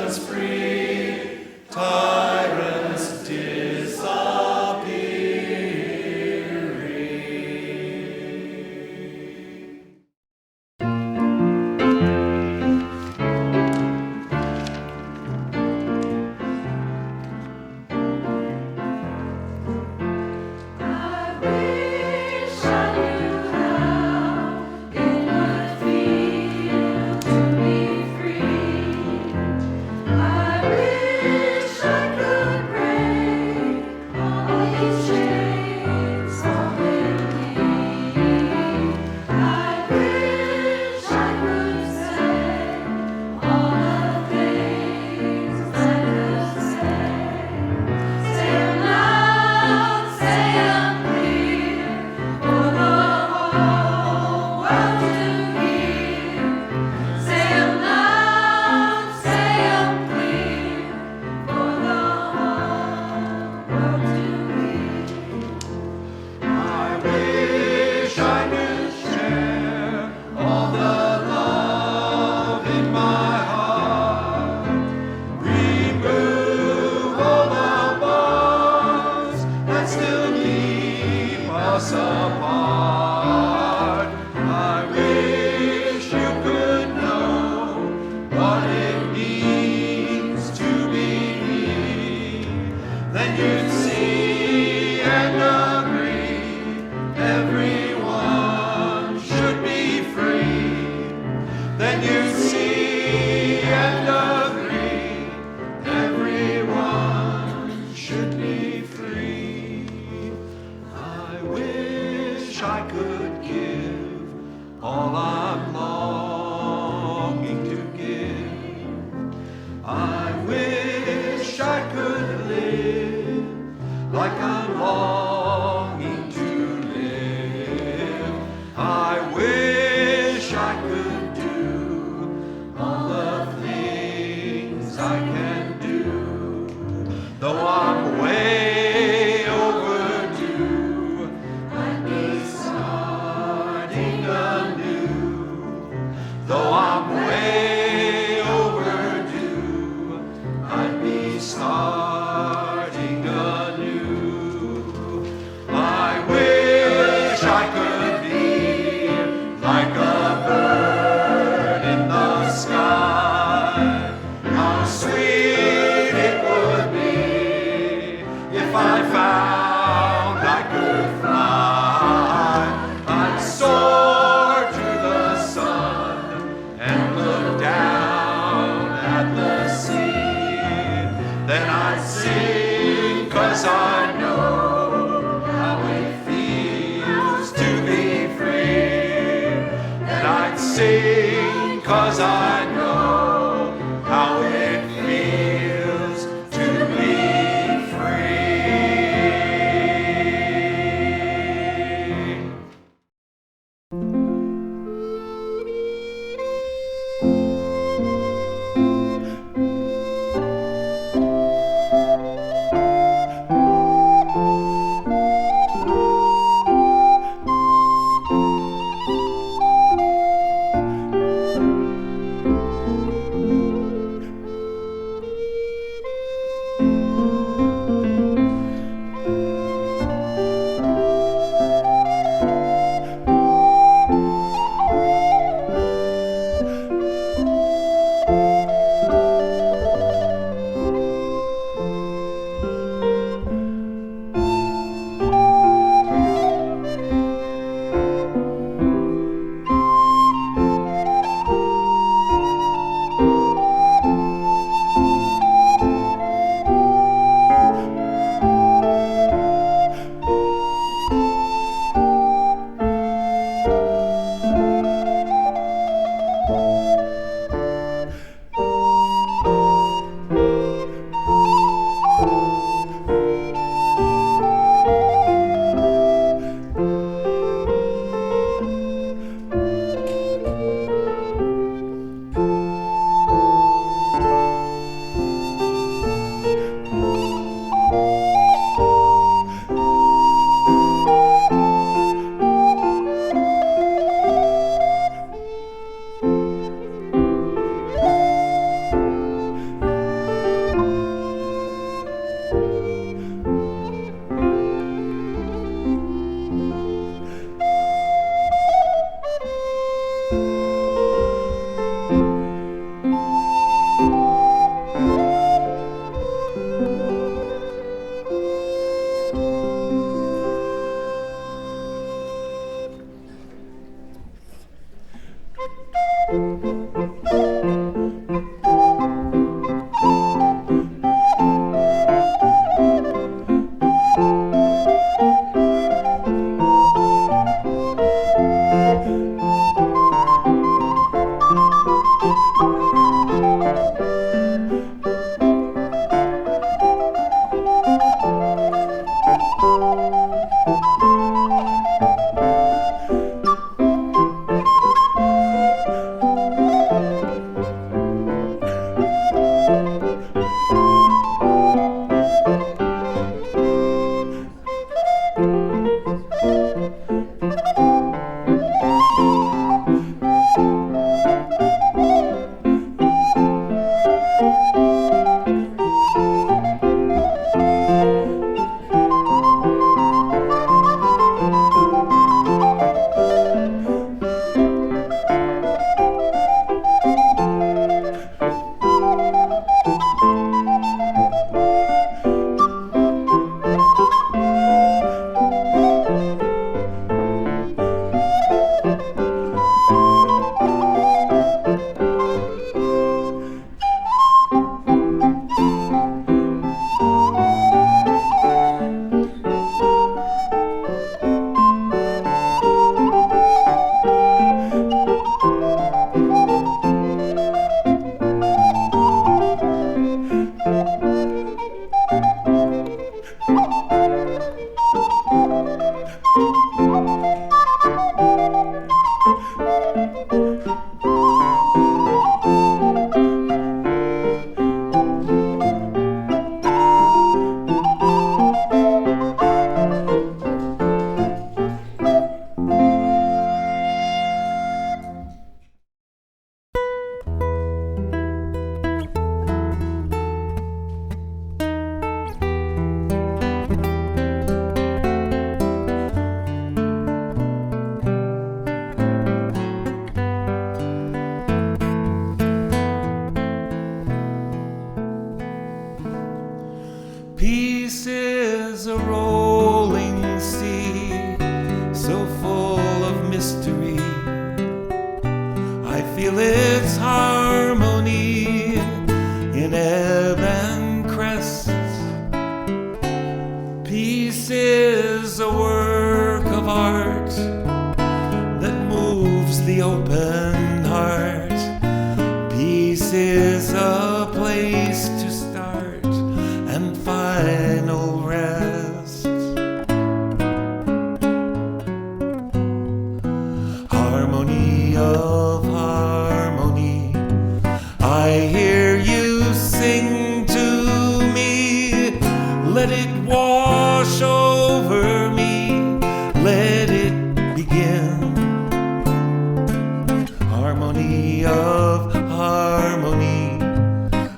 us free, tyrants disappearing. Sing, 'cause I know how it feels. Peace is a rolling sea, so full of mystery. I feel its harmony in ebb and crest. Peace is a work of art that moves the open heart. Peace is a place to start and final rest. Harmony of harmony, I hear you sing to me. Let it wash over me, let it begin. Harmony of harmony,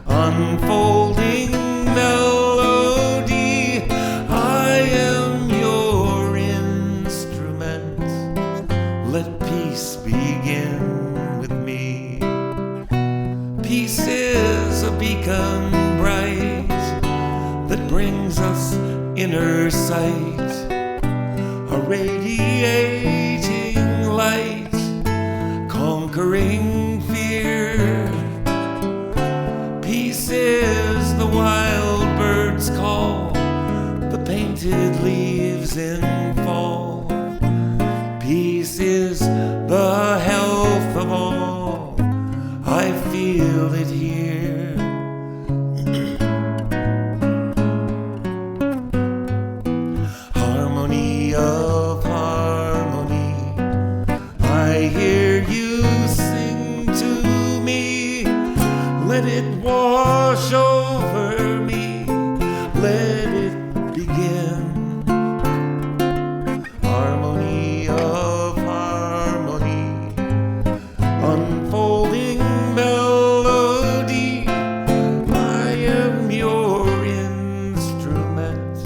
unfolding melody. I am your instrument, let peace begin with me. Peace is a beacon bright that brings us inner sight, a radiating light, conquering fear. Peace is the wild bird's call, the painted leaves in fall. Peace is the health of all, I feel it here. Harmony of harmony, I hear you sing to me. Let it wash over me, let it begin. Harmony of harmony, unfolding melody. I am your instrument,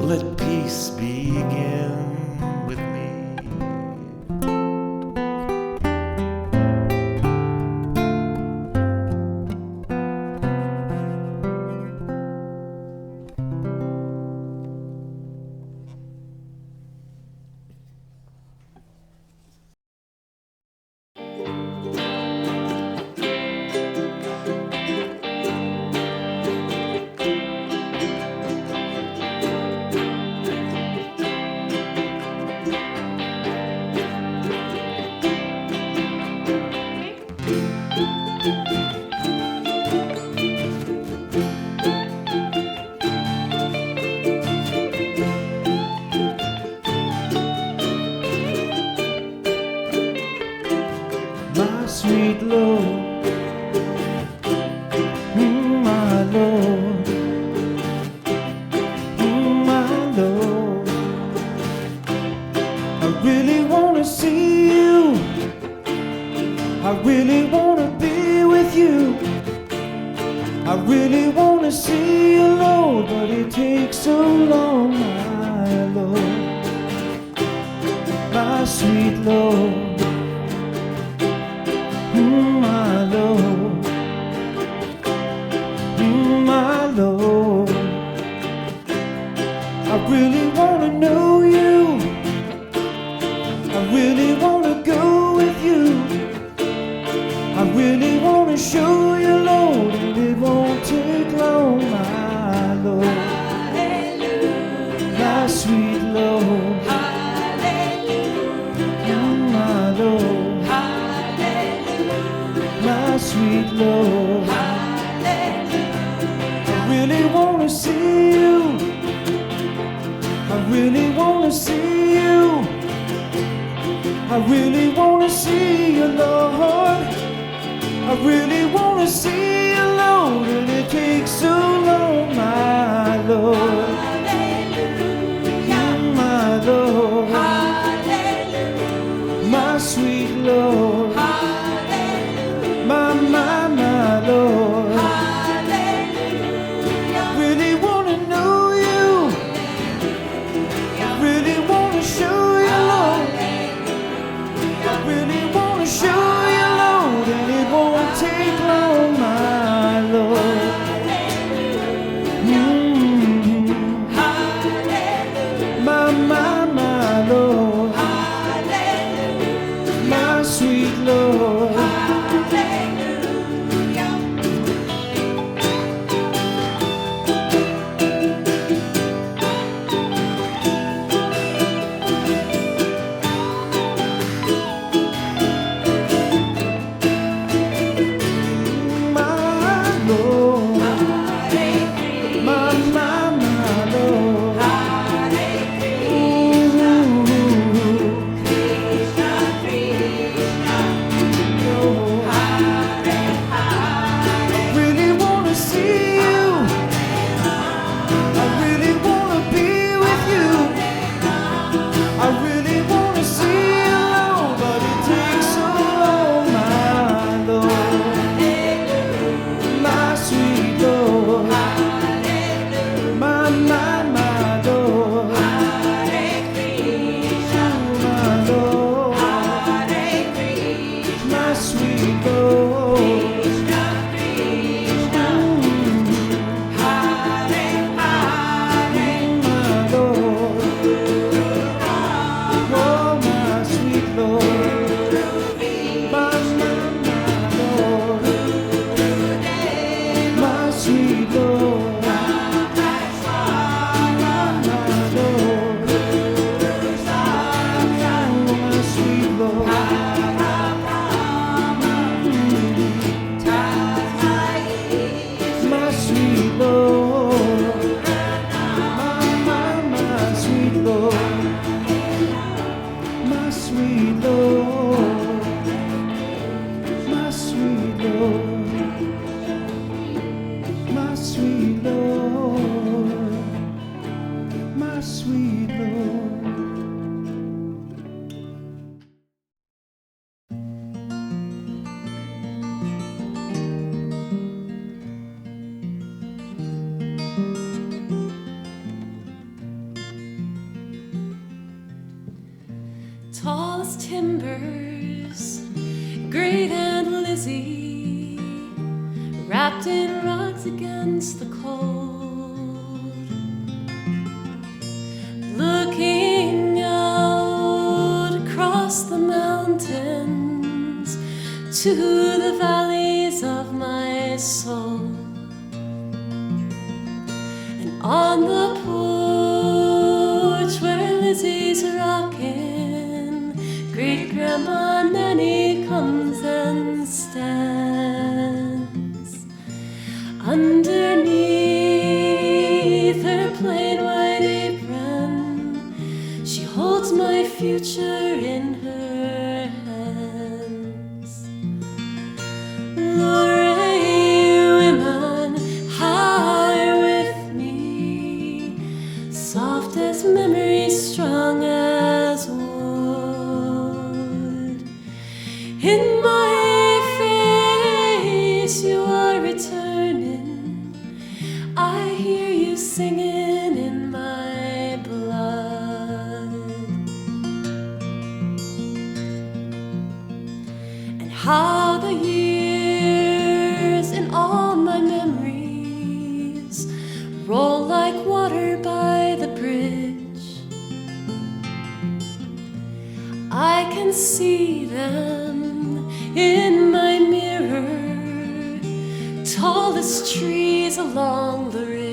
let peace begin with me. My sweet Lord, my Lord, my Lord. I really want to see you, I really want to be with you. I really want to see you, Lord, but it takes so long, my Lord, my sweet Lord. My Lord, my Lord, I really want to know you, I really want to go with you, I really want to show you, Lord, and it won't take long, my Lord, hallelujah, my sweet Lord, hallelujah, my Lord, my sweet Lord, hallelujah. I really want to see you, I really want to see you, I really want to see you, Lord, I really want to see you, Lord, and it takes so long, my Lord, hallelujah, my Lord, hallelujah, my sweet Lord, my Lord, hallelujah. I really want to know you, I really want to show you, Lord, I really want to show you, Lord, and it won't take long, my Lord. my sweet Lord, my sweet Lord. My sweet Lord, my sweet Lord, my sweet Lord, my sweet Lord, my sweet Lord, my sweet Lord. Tall as timbers, great Aunt Lizzie, wrapped in rugs against the cold, looking out across the mountains to the valleys of my soul. And on the porch where Lizzie's rocking, great Grandma Nanny comes and stands underneath her plain white apron. She holds my future in her hands. Lorraine women, how you're with me, soft as memory, strong as wood. In my face you are returning, I hear you singing in my blood. And how the years in all my memories roll like water by the bridge. I can see them in my mirror, tall as trees along the ridge.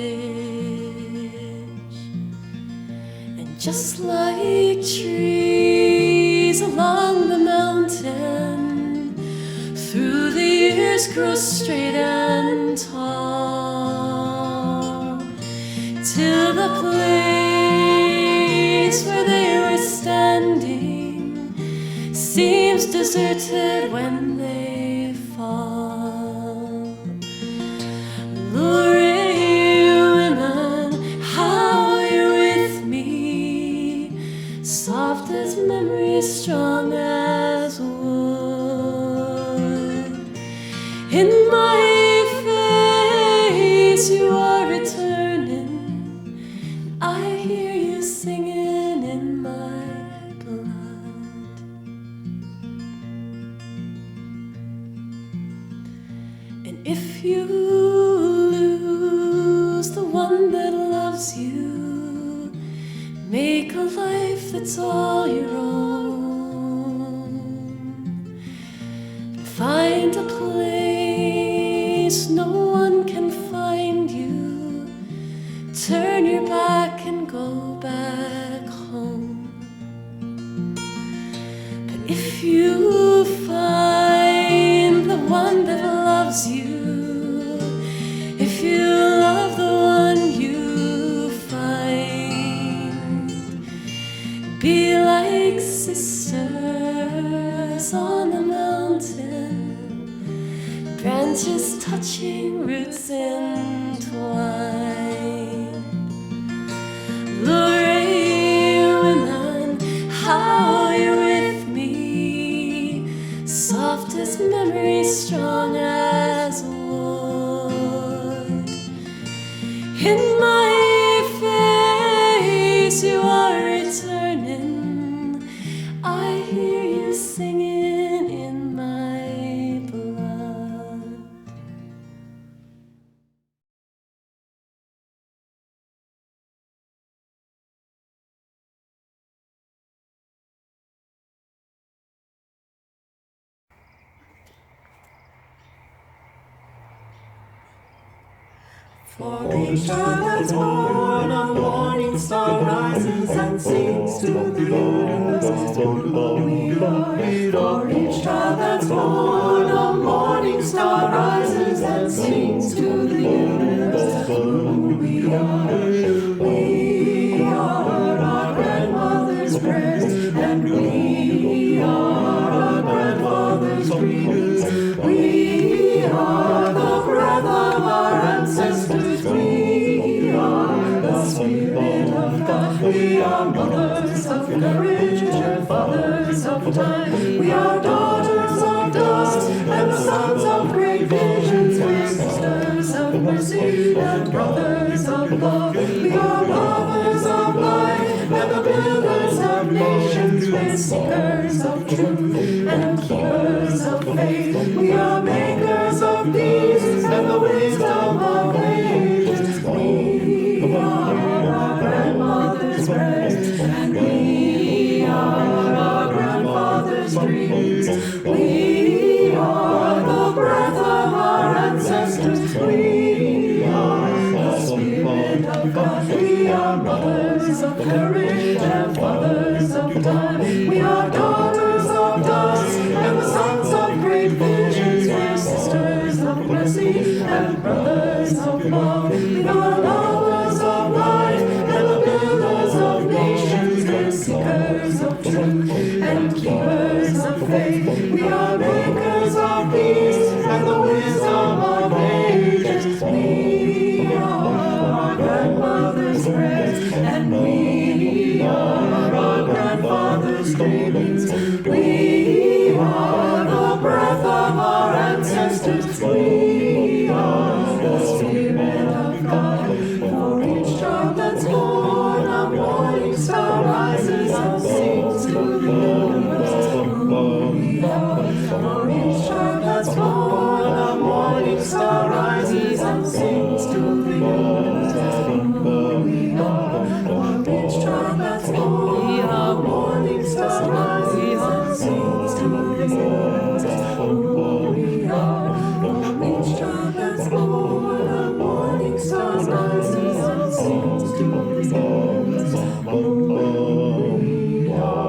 And just like trees along the mountain, through the years grow straight and tall, till the place where they were standing seems deserted when they fall. Lorraine women, how you're with me, soft as memory, strong as wood. In my face you are returning, I hear you singing in my blood. And if you lose the one that loves you, make a life that's all your own. Find a place no one can find you, turn your back and go back home. But if you find the one that loves you, if you love the one you find, be like sisters on the mountain, branches touching, roots entwined. Lorraine women, how you're with me, soft as memory, strong as wood. In my face you are returning, I hear you singing in my blood. For each child that's born, a morning star rises and sings to the universe who we are. For each child that's born, a morning star rises and sings to the universe who we are. We are our grandmother's prayers, and we are our grandfather's dreams. We are the breath of our ancestors. We are the Spirit of God. We are mothers of courage and fathers of time. We are daughters of dust and the sons of great visions. We're sisters of mercy and brothers of love. We are lovers of life and the builders of nations. We're seekers of truth and keepers of faith. We are makers of peace and the wisdom of ages. We are our grandmother's prayers, and we are our grandfather's dreams. We are the breath of our ancestors. We are the Spirit of God. We are mothers of courage and fathers of time. We are daughters of dust and the sons of great visions. We're sisters of mercy and brothers of love. We are lovers of life and the builders of nations. We're seekers of truth and keepers of faith. We are makers of peace and the wisdom of ages. We are our grandmother's prayers, and we are our grandfather's dreams. We are the breath of our ancestors. We are the Spirit of God. For each child that's born, a morning star rises and sings to the universe who we are. For each child that's born, a morning star rises and sings to the universe who we are. For each child that's born, a morning star rises and sings to the universe who we are. For each child that's born, a morning star rises and sings to the universe who we are.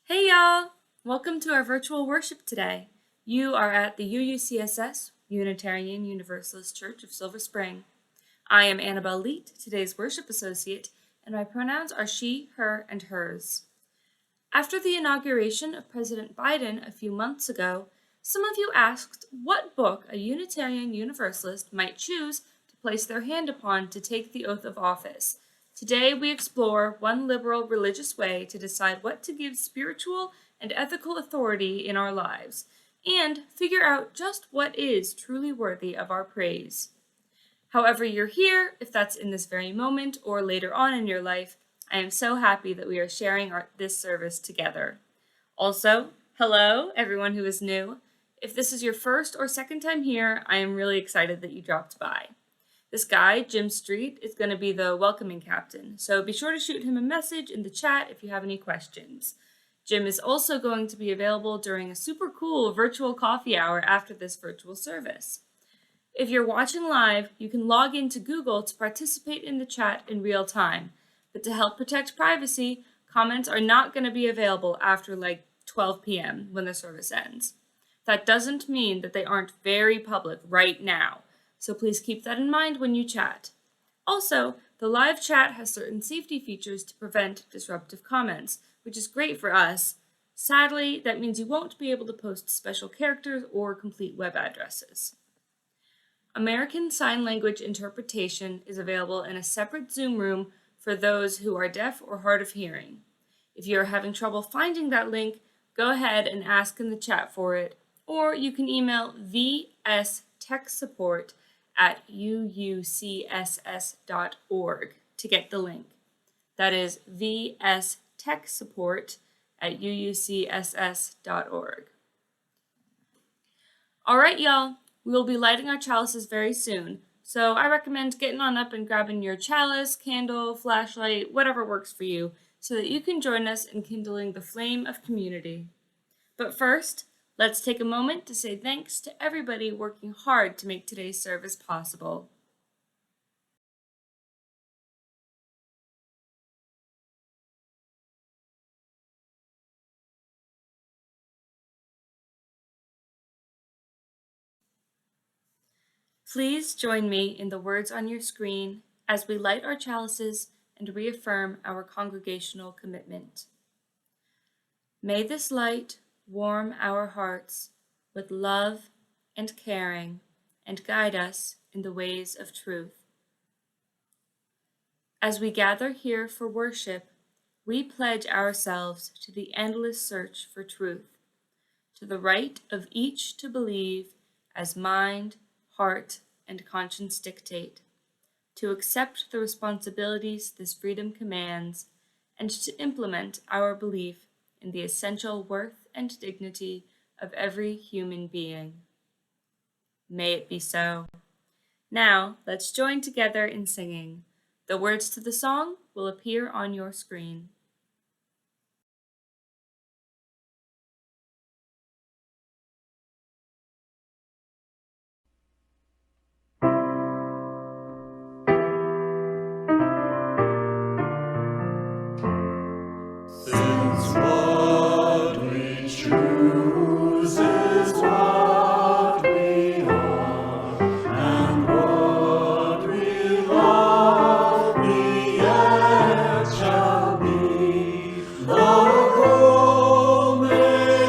Hey y'all! Welcome to our virtual worship today. You are at the UUCSS, Unitarian Universalist Church of Silver Spring. I am Annabelle Leet, today's worship associate, and my pronouns are she, her, and hers. After the inauguration of President Biden a few months ago, some of you asked what book a Unitarian Universalist might choose to place their hand upon to take the oath of office. Today we explore one liberal religious way to decide what to give spiritual and ethical authority in our lives, and figure out just what is truly worthy of our praise. However you're here, if that's in this very moment or later on in your life, I am so happy that we are sharing this service together. Also, hello, everyone who is new. If this is your first or second time here, I am really excited that you dropped by. This guy, Jim Street, is going to be the welcoming captain, so be sure to shoot him a message in the chat if you have any questions. Jim is also going to be available during a super cool virtual coffee hour after this virtual service. If you're watching live, you can log into Google to participate in the chat in real time, but to help protect privacy, comments are not going to be available after like 12 p.m. when the service ends. That doesn't mean that they aren't very public right now, so please keep that in mind when you chat. Also, the live chat has certain safety features to prevent disruptive comments, which is great for us. Sadly, that means you won't be able to post special characters or complete web addresses. American Sign Language interpretation is available in a separate Zoom room for those who are deaf or hard of hearing. If you're having trouble finding that link, go ahead and ask in the chat for it, or you can email VSTechSupport@uucss.org to get the link. That is VSTechSupport@uucss.org. All right, y'all, we will be lighting our chalices very soon, So I recommend getting on up and grabbing your chalice, candle, flashlight, whatever works for you, so that you can join us in kindling the flame of community. But first, let's take a moment to say thanks to everybody working hard to make today's service possible. Please join me in the words on your screen as we light our chalices and reaffirm our congregational commitment. May this light warm our hearts with love and caring and guide us in the ways of truth. As we gather here for worship, we pledge ourselves to the endless search for truth, to the right of each to believe as mind, heart, and conscience dictate, to accept the responsibilities this freedom commands, and to implement our belief in the essential worth and dignity of every human being. May it be so. Now, let's join together in singing. The words to the song will appear on your screen. Since what we choose is what we are, and what we love we yet shall be. The goal may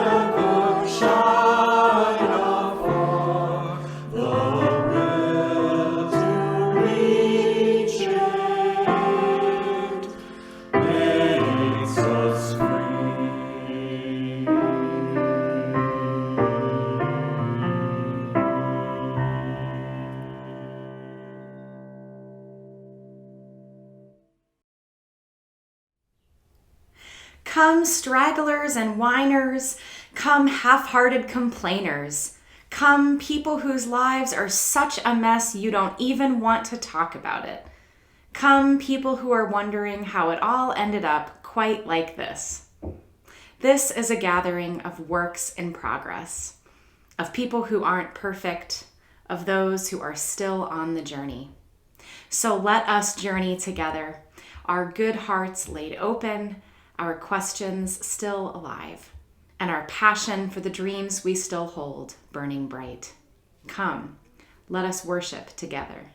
ever shine afar, the will to reach it makes us free. Come, stragglers and whiners, come, half-hearted complainers, come, people whose lives are such a mess you don't even want to talk about it. Come, people who are wondering how it all ended up quite like this. This is a gathering of works in progress, of people who aren't perfect, of those who are still on the journey. So let us journey together, our good hearts laid open, our questions still alive, and our passion for the dreams we still hold burning bright. Come, let us worship together.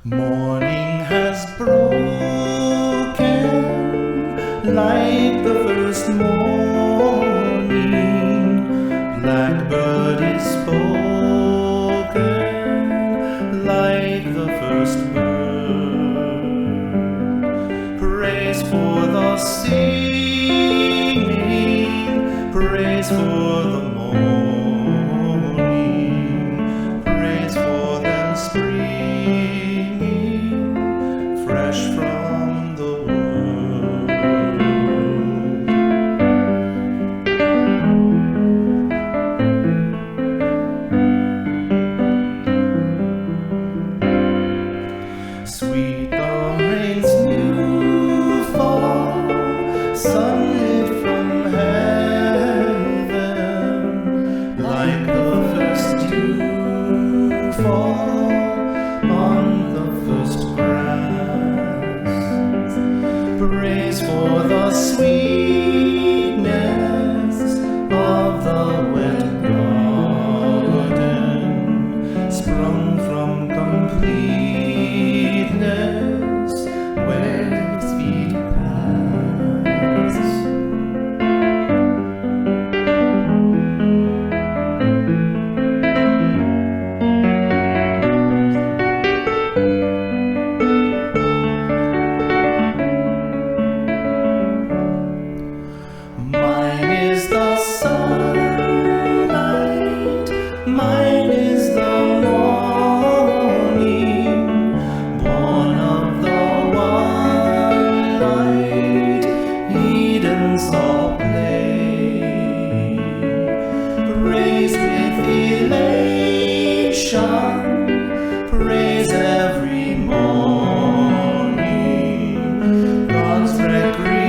Morning has broken like the first morning. Blackbird is spoken like the first bird. Praise for the singing, praise for the morning, praise for them springing fresh from the world. praise with elation, praise every morning, God's recreation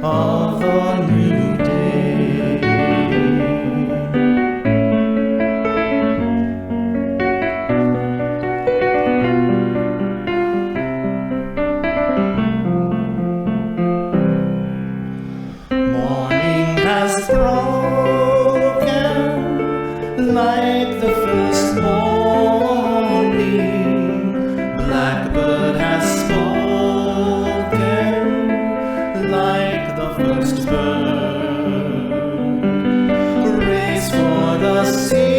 of the new day. Morning has broken like the first morning. Blackbird has spoken like the first bird. Praise for the singing,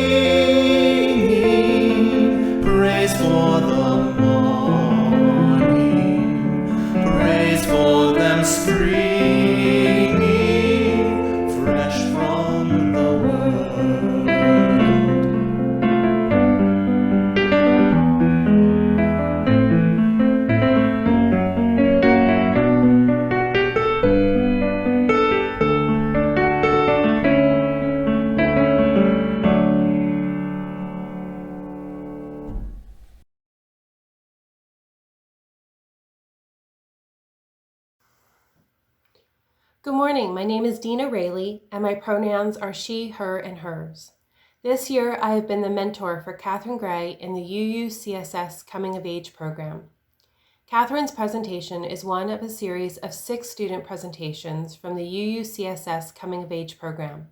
praise for the morning, praise for them springing fresh from the world. Good morning, my name is Dina Rayleigh, and my pronouns are she, her, and hers. This year, I have been the mentor for Catherine Gray in the UUCSS Coming of Age program. Catherine's presentation is one of a series of 6 student presentations from the UUCSS Coming of Age program.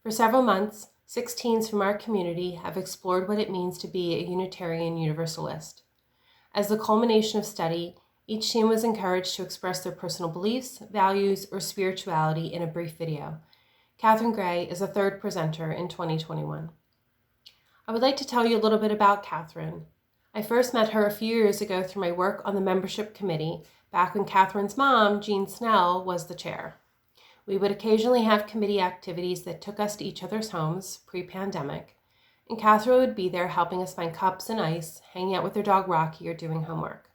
For several months, 6 teens from our community have explored what it means to be a Unitarian Universalist. As the culmination of study, each teen was encouraged to express their personal beliefs, values, or spirituality in a brief video. Catherine Gray is a 3rd presenter in 2021. I would like to tell you a little bit about Catherine. I first met her a few years ago through my work on the membership committee, back when Catherine's mom, Jean Snell, was the chair. We would occasionally have committee activities that took us to each other's homes, pre-pandemic, and Catherine would be there helping us find cups and ice, hanging out with her dog Rocky, or doing homework.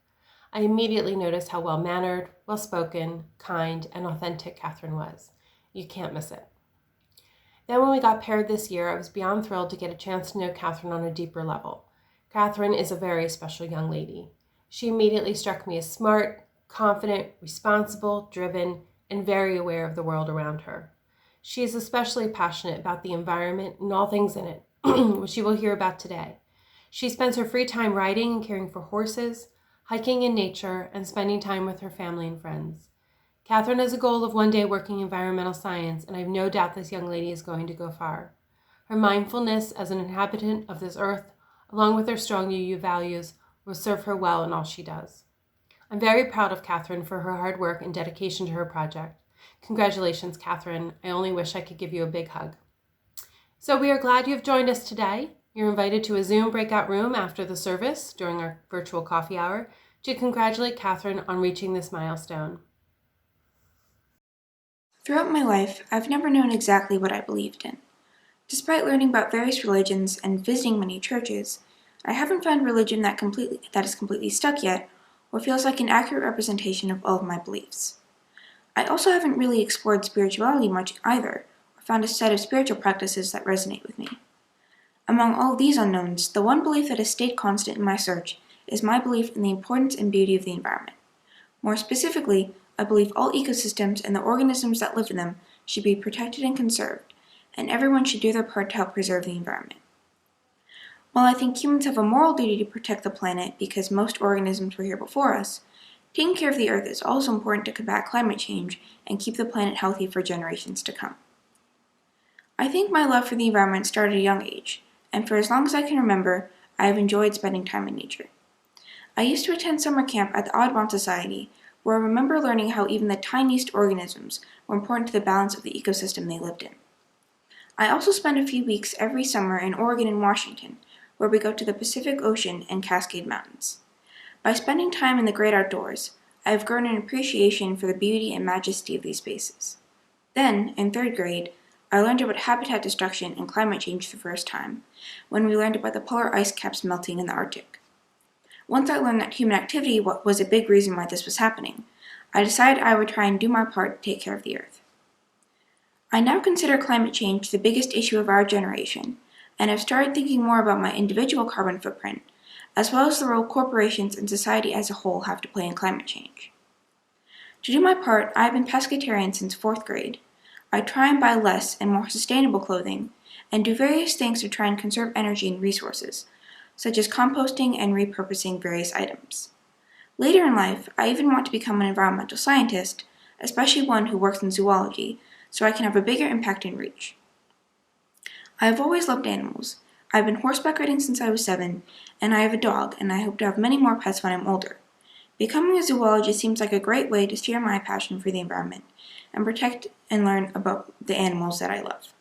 I immediately noticed how well-mannered, well-spoken, kind, and authentic Catherine was. You can't miss it. Then when we got paired this year, I was beyond thrilled to get a chance to know Catherine on a deeper level. Catherine is a very special young lady. She immediately struck me as smart, confident, responsible, driven, and very aware of the world around her. She is especially passionate about the environment and all things in it, which you will hear about today. She spends her free time riding and caring for horses, hiking in nature, and spending time with her family and friends. Catherine has a goal of one day working environmental science, and I have no doubt this young lady is going to go far. Her mindfulness as an inhabitant of this earth, along with her strong UU values, will serve her well in all she does. I'm very proud of Catherine for her hard work and dedication to her project. Congratulations, Catherine. I only wish I could give you a big hug. So we are glad you have joined us today. You're invited to a Zoom breakout room after the service during our virtual coffee hour to congratulate Catherine on reaching this milestone. Throughout my life, I've never known exactly what I believed in. Despite learning about various religions and visiting many churches, I haven't found religion that is completely stuck yet, or feels like an accurate representation of all of my beliefs. I also haven't really explored spirituality much either, or found a set of spiritual practices that resonate with me. Among all of these unknowns, the one belief that has stayed constant in my search is my belief in the importance and beauty of the environment. More specifically, I believe all ecosystems and the organisms that live in them should be protected and conserved, and everyone should do their part to help preserve the environment. While I think humans have a moral duty to protect the planet because most organisms were here before us, taking care of the Earth is also important to combat climate change and keep the planet healthy for generations to come. I think my love for the environment started at a young age, and for as long as I can remember, I have enjoyed spending time in nature. I used to attend summer camp at the Audubon Society, where I remember learning how even the tiniest organisms were important to the balance of the ecosystem they lived in. I also spent a few weeks every summer in Oregon and Washington, where we go to the Pacific Ocean and Cascade Mountains. By spending time in the great outdoors, I have grown an appreciation for the beauty and majesty of these spaces. Then, in 3rd grade, I learned about habitat destruction and climate change for the first time, when we learned about the polar ice caps melting in the Arctic. Once I learned that human activity was a big reason why this was happening, I decided I would try and do my part to take care of the Earth. I now consider climate change the biggest issue of our generation, and have started thinking more about my individual carbon footprint, as well as the role corporations and society as a whole have to play in climate change. To do my part, I have been pescatarian since 4th grade. I try and buy less and more sustainable clothing, and do various things to try and conserve energy and resources, such as composting and repurposing various items. Later in life, I even want to become an environmental scientist, especially one who works in zoology, so I can have a bigger impact and reach. I have always loved animals. I've been horseback riding since I was 7, and I have a dog, and I hope to have many more pets when I'm older. Becoming a zoologist seems like a great way to share my passion for the environment and protect and learn about the animals that I love.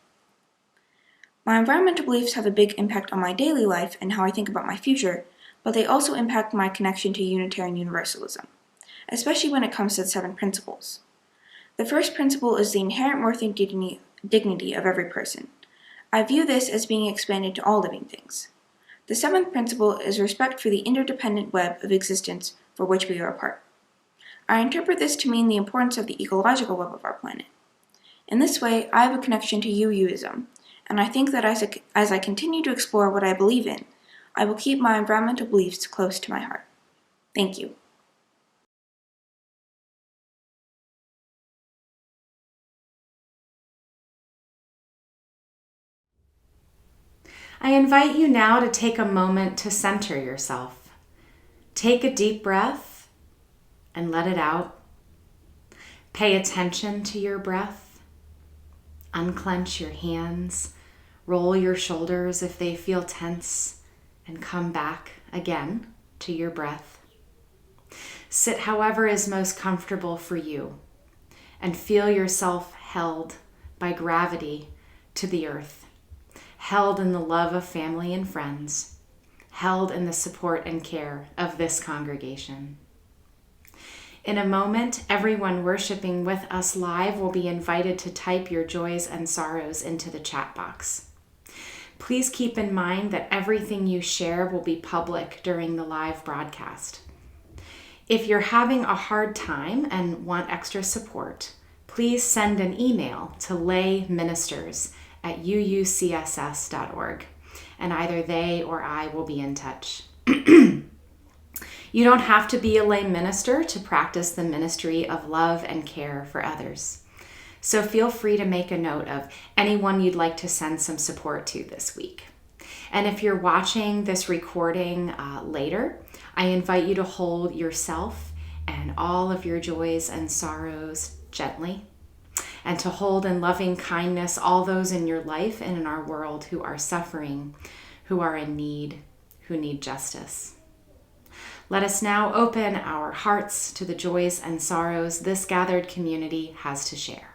My environmental beliefs have a big impact on my daily life and how I think about my future, but they also impact my connection to Unitarian Universalism, especially when it comes to the 7 principles. The first principle is the inherent worth and dignity of every person. I view this as being expanded to all living things. The 7th principle is respect for the interdependent web of existence for which we are a part. I interpret this to mean the importance of the ecological web of our planet. In this way, I have a connection to UUism, and I think that as I continue to explore what I believe in, I will keep my environmental beliefs close to my heart. Thank you. I invite you now to take a moment to center yourself. Take a deep breath and let it out. Pay attention to your breath. Unclench your hands. Roll your shoulders if they feel tense, and come back again to your breath. Sit however is most comfortable for you, and feel yourself held by gravity to the earth, held in the love of family and friends, held in the support and care of this congregation. In a moment, everyone worshiping with us live will be invited to type your joys and sorrows into the chat box. Please keep in mind that everything you share will be public during the live broadcast. If you're having a hard time and want extra support, please send an email to layministers@uucss.org, and either they or I will be in touch. You don't have to be a lay minister to practice the ministry of love and care for others. So feel free to make a note of anyone you'd like to send some support to this week. And if you're watching this recording later, I invite you to hold yourself and all of your joys and sorrows gently, and to hold in loving kindness all those in your life and in our world who are suffering, who are in need, who need justice. Let us now open our hearts to the joys and sorrows this gathered community has to share.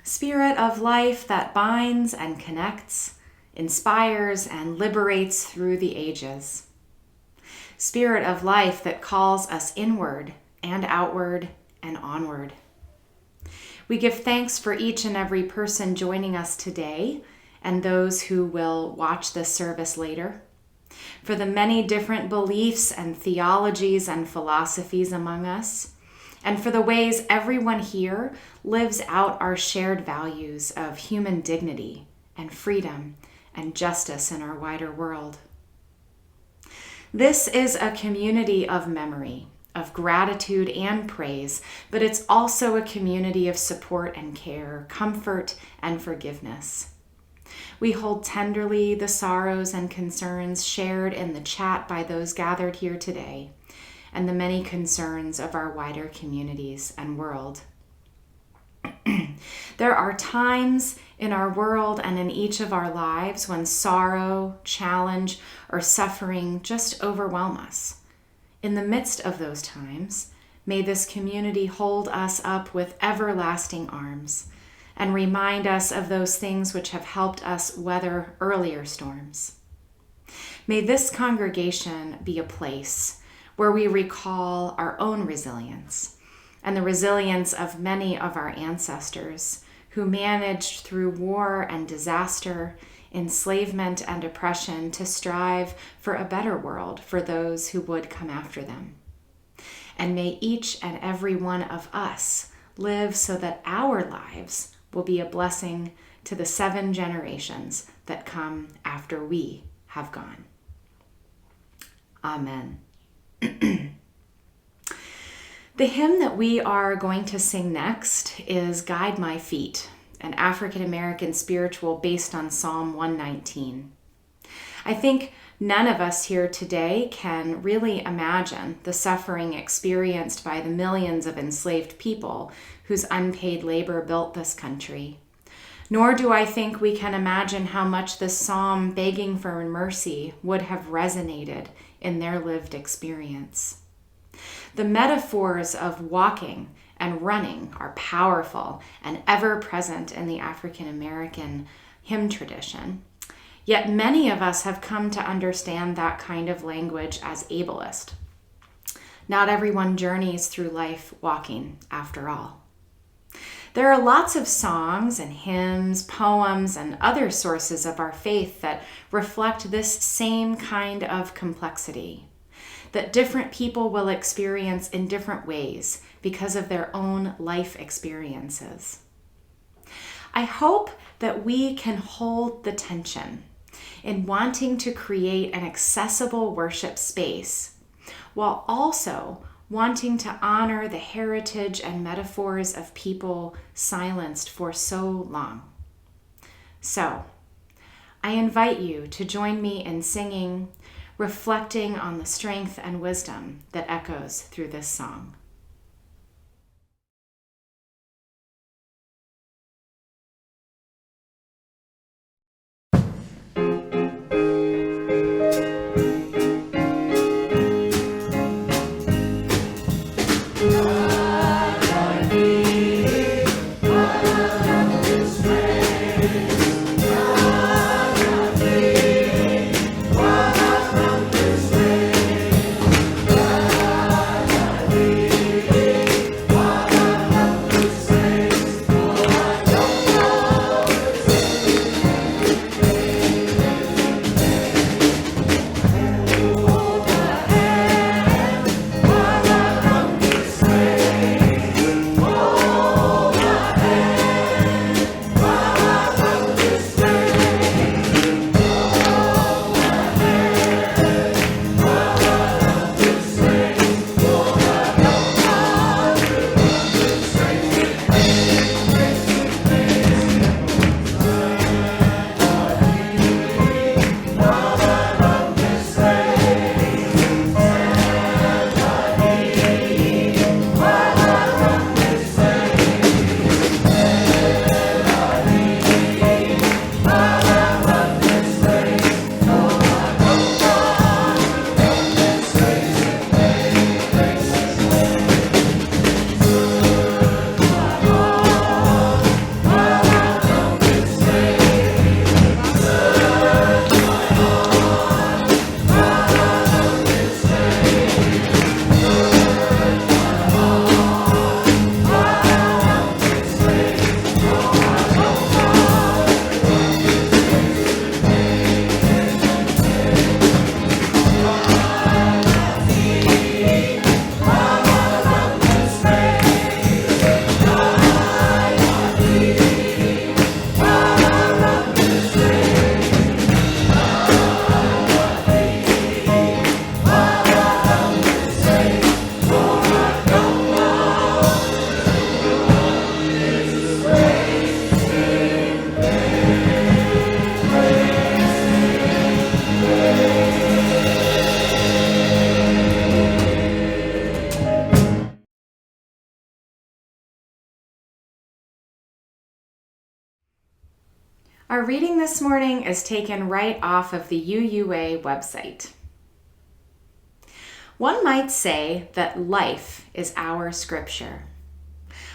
Spirit of life that binds and connects, inspires and liberates through the ages. Spirit of life that calls us inward and outward and onward. We give thanks for each and every person joining us today and those who will watch this service later, for the many different beliefs and theologies and philosophies among us, and for the ways everyone here lives out our shared values of human dignity and freedom and justice in our wider world. This is a community of memory, of gratitude and praise, but it's also a community of support and care, comfort and forgiveness. We hold tenderly the sorrows and concerns shared in the chat by those gathered here today, and the many concerns of our wider communities and world. There are times in our world and in each of our lives when sorrow, challenge, or suffering just overwhelm us. In the midst of those times, may this community hold us up with everlasting arms and remind us of those things which have helped us weather earlier storms. May this congregation be a place where we recall our own resilience and the resilience of many of our ancestors who managed through war and disaster, enslavement and oppression to strive for a better world for those who would come after them. And may each and every one of us live so that our lives will be a blessing to the 7 generations that come after we have gone. Amen. The hymn that we are going to sing next is Guide My Feet, an African American spiritual based on Psalm 119. I think none of us here today can really imagine the suffering experienced by the millions of enslaved people whose unpaid labor built this country. Nor do I think we can imagine how much this psalm begging for mercy would have resonated in their lived experience. The metaphors of walking and running are powerful and ever present in the African American hymn tradition. Yet many of us have come to understand that kind of language as ableist. Not everyone journeys through life walking, after all. There are lots of songs and hymns, poems, and other sources of our faith that reflect this same kind of complexity, that different people will experience in different ways because of their own life experiences. I hope that we can hold the tension in wanting to create an accessible worship space while also wanting to honor the heritage and metaphors of people silenced for so long. So, I invite you to join me in singing, reflecting on the strength and wisdom that echoes through this song. Guide Our reading this morning is taken right off of the UUA website. One might say that life is our scripture.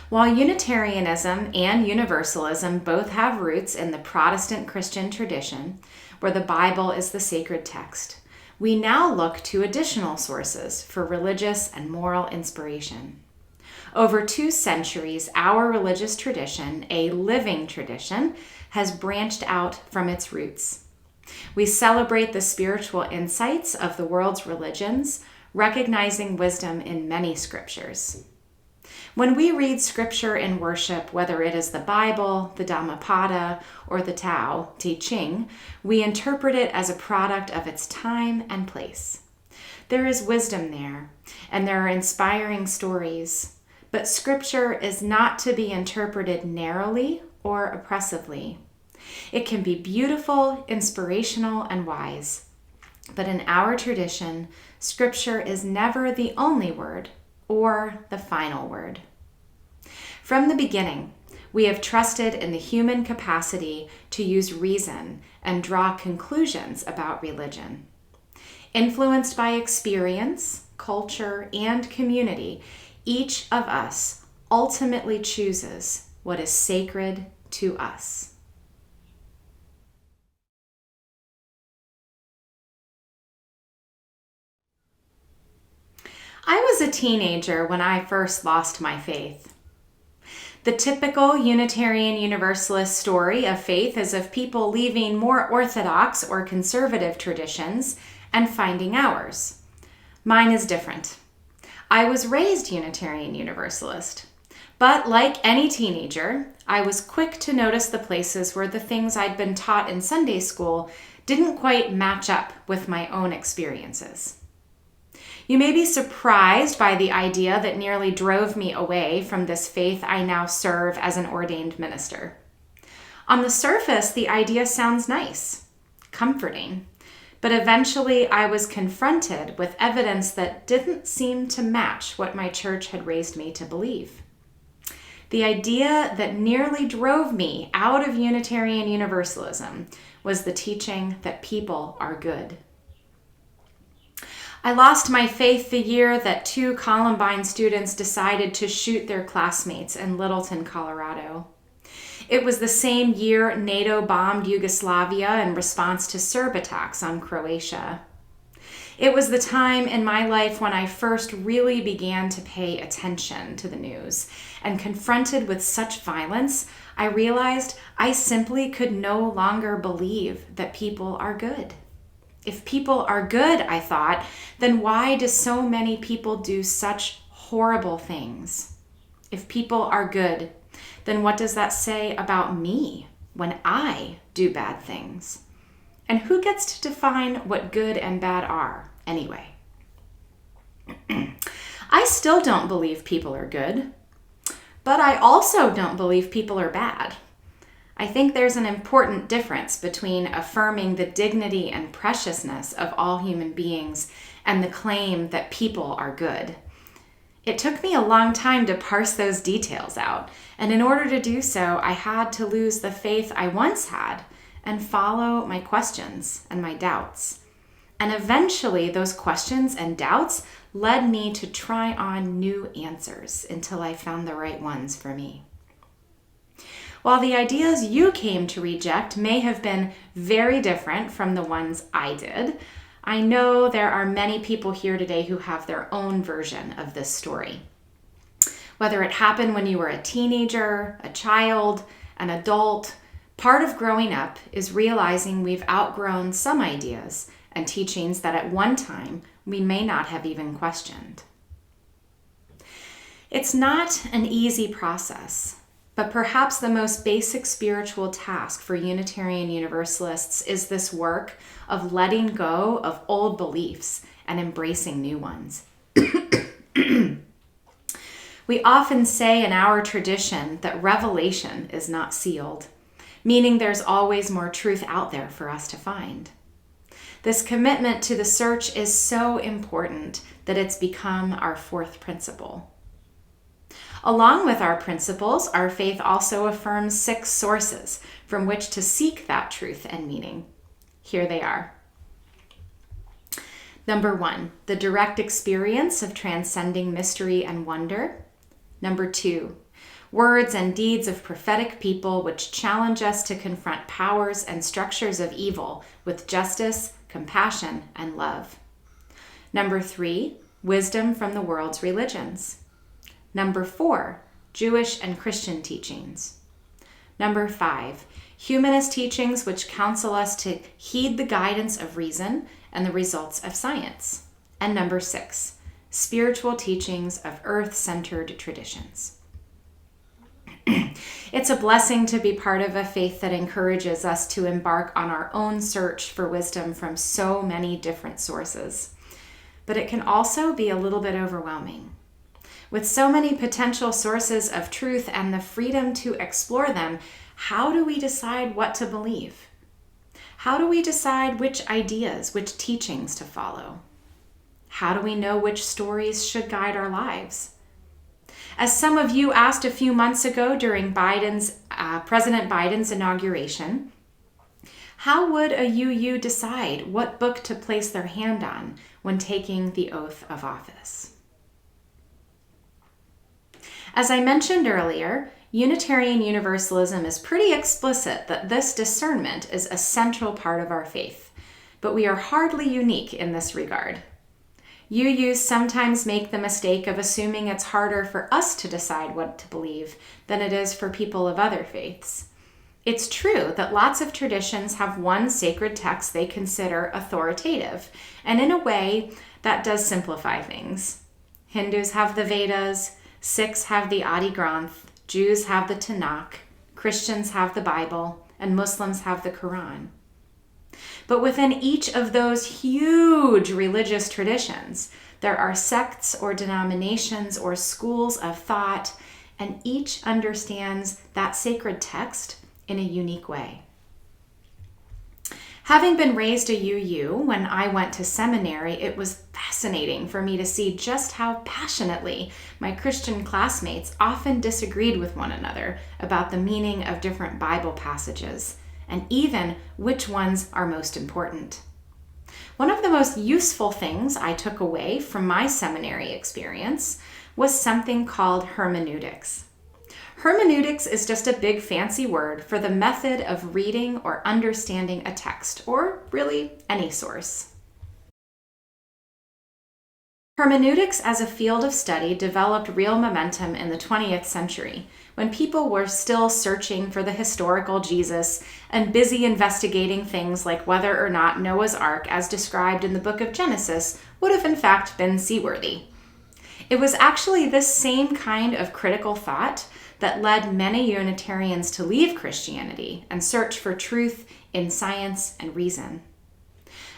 While Unitarianism and Universalism both have roots in the Protestant Christian tradition, where the Bible is the sacred text, we now look to additional sources for religious and moral inspiration. Over 2 centuries, our religious tradition, a living tradition, has branched out from its roots. We celebrate the spiritual insights of the world's religions, recognizing wisdom in many scriptures. When we read scripture in worship, whether it is the Bible, the Dhammapada, or the Tao Te Ching, we interpret it as a product of its time and place. There is wisdom there, and there are inspiring stories, but scripture is not to be interpreted narrowly or oppressively. It can be beautiful, inspirational, and wise. But in our tradition, scripture is never the only word or the final word. From the beginning, we have trusted in the human capacity to use reason and draw conclusions about religion. Influenced by experience, culture, and community, each of us ultimately chooses what is sacred to us. I was a teenager when I first lost my faith. The typical Unitarian Universalist story of faith is of people leaving more orthodox or conservative traditions and finding ours. Mine is different. I was raised Unitarian Universalist, but like any teenager, I was quick to notice the places where the things I'd been taught in Sunday school didn't quite match up with my own experiences. You may be surprised by the idea that nearly drove me away from this faith I now serve as an ordained minister. On the surface, the idea sounds nice, comforting, but eventually I was confronted with evidence that didn't seem to match what my church had raised me to believe. The idea that nearly drove me out of Unitarian Universalism was the teaching that people are good. I lost my faith the year that 2 Columbine students decided to shoot their classmates in Littleton, Colorado. It was the same year NATO bombed Yugoslavia in response to Serb attacks on Croatia. It was the time in my life when I first really began to pay attention to the news, and confronted with such violence, I realized I simply could no longer believe that people are good. If people are good, I thought, then why do so many people do such horrible things? If people are good, then what does that say about me when I do bad things? And who gets to define what good and bad are, anyway? I still don't believe people are good, but I also don't believe people are bad. I think there's an important difference between affirming the dignity and preciousness of all human beings and the claim that people are good. It took me a long time to parse those details out, and in order to do so, I had to lose the faith I once had and follow my questions and my doubts. And eventually, those questions and doubts led me to try on new answers until I found the right ones for me. While the ideas you came to reject may have been very different from the ones I did, I know there are many people here today who have their own version of this story. Whether it happened when you were a teenager, a child, an adult, part of growing up is realizing we've outgrown some ideas and teachings that at one time we may not have even questioned. It's not an easy process. But perhaps the most basic spiritual task for Unitarian Universalists is this work of letting go of old beliefs and embracing new ones. We often say in our tradition that revelation is not sealed, meaning there's always more truth out there for us to find. This commitment to the search is so important that it's become our 4th principle. Along with our principles, our faith also affirms 6 sources from which to seek that truth and meaning. Here they are. Number 1, the direct experience of transcending mystery and wonder. Number 2, words and deeds of prophetic people which challenge us to confront powers and structures of evil with justice, compassion, and love. Number 3, wisdom from the world's religions. Number 4, Jewish and Christian teachings. Number 5, humanist teachings which counsel us to heed the guidance of reason and the results of science. And number 6, spiritual teachings of earth-centered traditions. It's a blessing to be part of a faith that encourages us to embark on our own search for wisdom from so many different sources. But it can also be a little bit overwhelming. With so many potential sources of truth and the freedom to explore them, how do we decide what to believe? How do we decide which ideas, which teachings to follow? How do we know which stories should guide our lives? As some of you asked a few months ago during President Biden's inauguration, how would a UU decide what book to place their hand on when taking the oath of office? As I mentioned earlier, Unitarian Universalism is pretty explicit that this discernment is a central part of our faith, but we are hardly unique in this regard. UUs sometimes make the mistake of assuming it's harder for us to decide what to believe than it is for people of other faiths. It's true that lots of traditions have one sacred text they consider authoritative, and in a way, that does simplify things. Hindus have the Vedas, Sikhs have the Adi Granth, Jews have the Tanakh, Christians have the Bible, and Muslims have the Quran. But within each of those huge religious traditions, there are sects or denominations or schools of thought, and each understands that sacred text in a unique way. Having been raised a UU when I went to seminary, it was fascinating for me to see just how passionately my Christian classmates often disagreed with one another about the meaning of different Bible passages, and even which ones are most important. One of the most useful things I took away from my seminary experience was something called hermeneutics. Hermeneutics is just a big fancy word for the method of reading or understanding a text, or really any source. Hermeneutics as a field of study developed real momentum in the 20th century, when people were still searching for the historical Jesus and busy investigating things like whether or not Noah's Ark, as described in the book of Genesis, would have in fact been seaworthy. It was actually this same kind of critical thought that led many Unitarians to leave Christianity and search for truth in science and reason.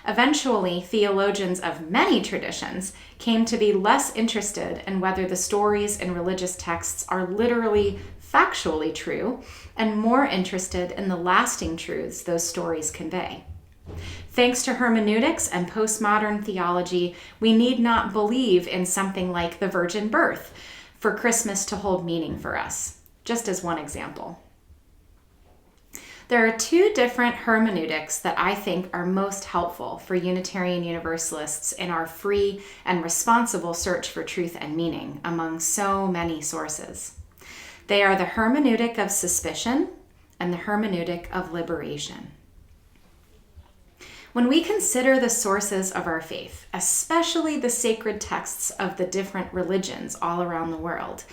Eventually, theologians of many traditions came to be less interested in whether the stories in religious texts are literally factually true, and more interested in the lasting truths those stories convey. Thanks to hermeneutics and postmodern theology, we need not believe in something like the virgin birth for Christmas to hold meaning for us, just as one example. There are 2 different hermeneutics that I think are most helpful for Unitarian Universalists in our free and responsible search for truth and meaning among so many sources. They are the hermeneutic of suspicion and the hermeneutic of liberation. When we consider the sources of our faith, especially the sacred texts of the different religions all around the world,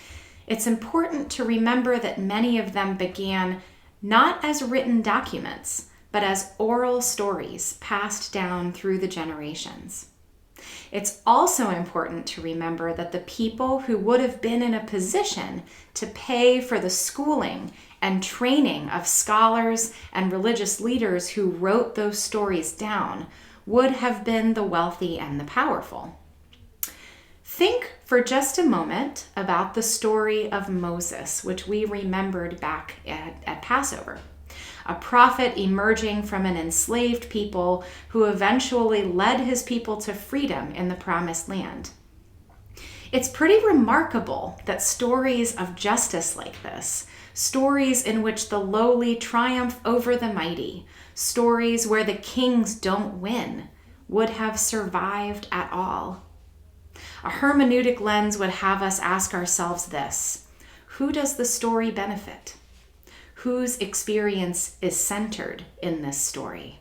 it's important to remember that many of them began not as written documents, but as oral stories passed down through the generations. It's also important to remember that the people who would have been in a position to pay for the schooling and training of scholars and religious leaders who wrote those stories down would have been the wealthy and the powerful. Think for just a moment about the story of Moses, which we remembered back at Passover. A prophet emerging from an enslaved people who eventually led his people to freedom in the Promised Land. It's pretty remarkable that stories of justice like this, stories in which the lowly triumph over the mighty, stories where the kings don't win, would have survived at all. A hermeneutic lens would have us ask ourselves this: who does the story benefit? Whose experience is centered in this story?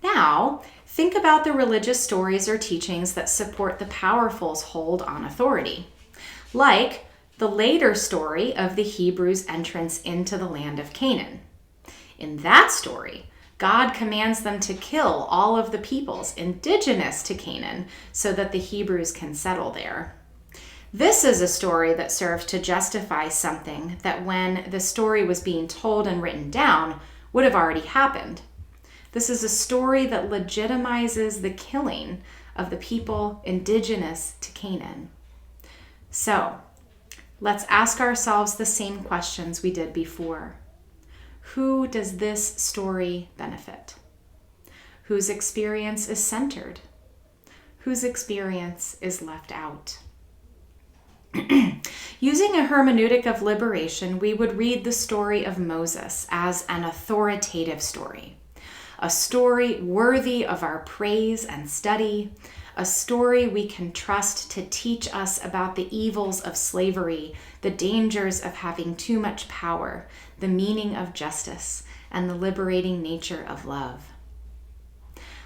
Now, think about the religious stories or teachings that support the powerful's hold on authority, like the later story of the Hebrews' entrance into the land of Canaan. In that story, God commands them to kill all of the peoples indigenous to Canaan so that the Hebrews can settle there. This is a story that serves to justify something that when the story was being told and written down would have already happened. This is a story that legitimizes the killing of the people indigenous to Canaan. So, let's ask ourselves the same questions we did before. Who does this story benefit? Whose experience is centered? Whose experience is left out? Using a hermeneutic of liberation, we would read the story of Moses as an authoritative story, a story worthy of our praise and study, a story we can trust to teach us about the evils of slavery, the dangers of having too much power, the meaning of justice, and the liberating nature of love.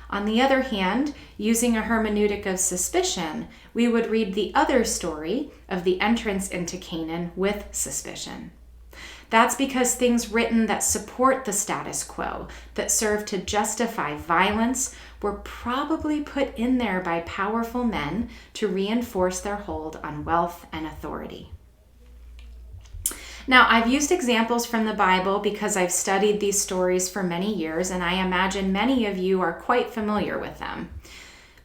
On the other hand, using a hermeneutic of suspicion, we would read the other story of the entrance into Canaan with suspicion. That's because things written that support the status quo, that serve to justify violence, were probably put in there by powerful men to reinforce their hold on wealth and authority. Now, I've used examples from the Bible because I've studied these stories for many years, and I imagine many of you are quite familiar with them.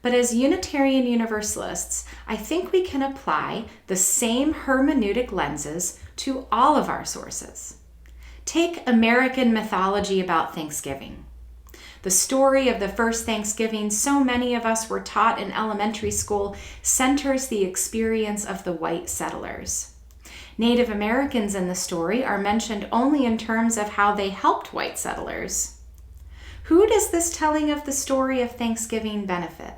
But as Unitarian Universalists, I think we can apply the same hermeneutic lenses to all of our sources. Take American mythology about Thanksgiving. The story of the first Thanksgiving so many of us were taught in elementary school centers the experience of the white settlers. Native Americans in the story are mentioned only in terms of how they helped white settlers. Who does this telling of the story of Thanksgiving benefit?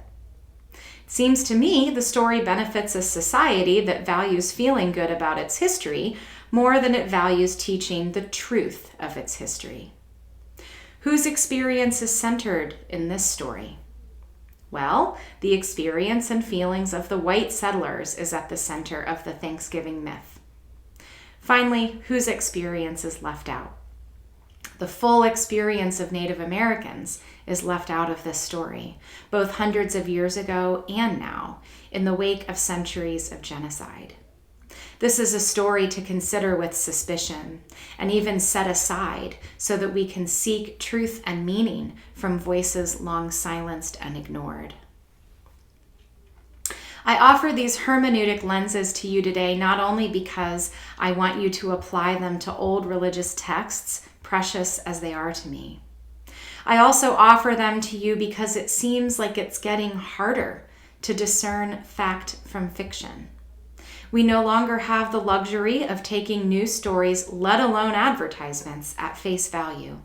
It seems to me the story benefits a society that values feeling good about its history more than it values teaching the truth of its history. Whose experience is centered in this story? Well, the experience and feelings of the white settlers is at the center of the Thanksgiving myth. Finally, whose experience is left out? The full experience of Native Americans is left out of this story, both hundreds of years ago and now, in the wake of centuries of genocide. This is a story to consider with suspicion and even set aside so that we can seek truth and meaning from voices long silenced and ignored. I offer these hermeneutic lenses to you today not only because I want you to apply them to old religious texts, precious as they are to me. I also offer them to you because it seems like it's getting harder to discern fact from fiction. We no longer have the luxury of taking news stories, let alone advertisements, at face value.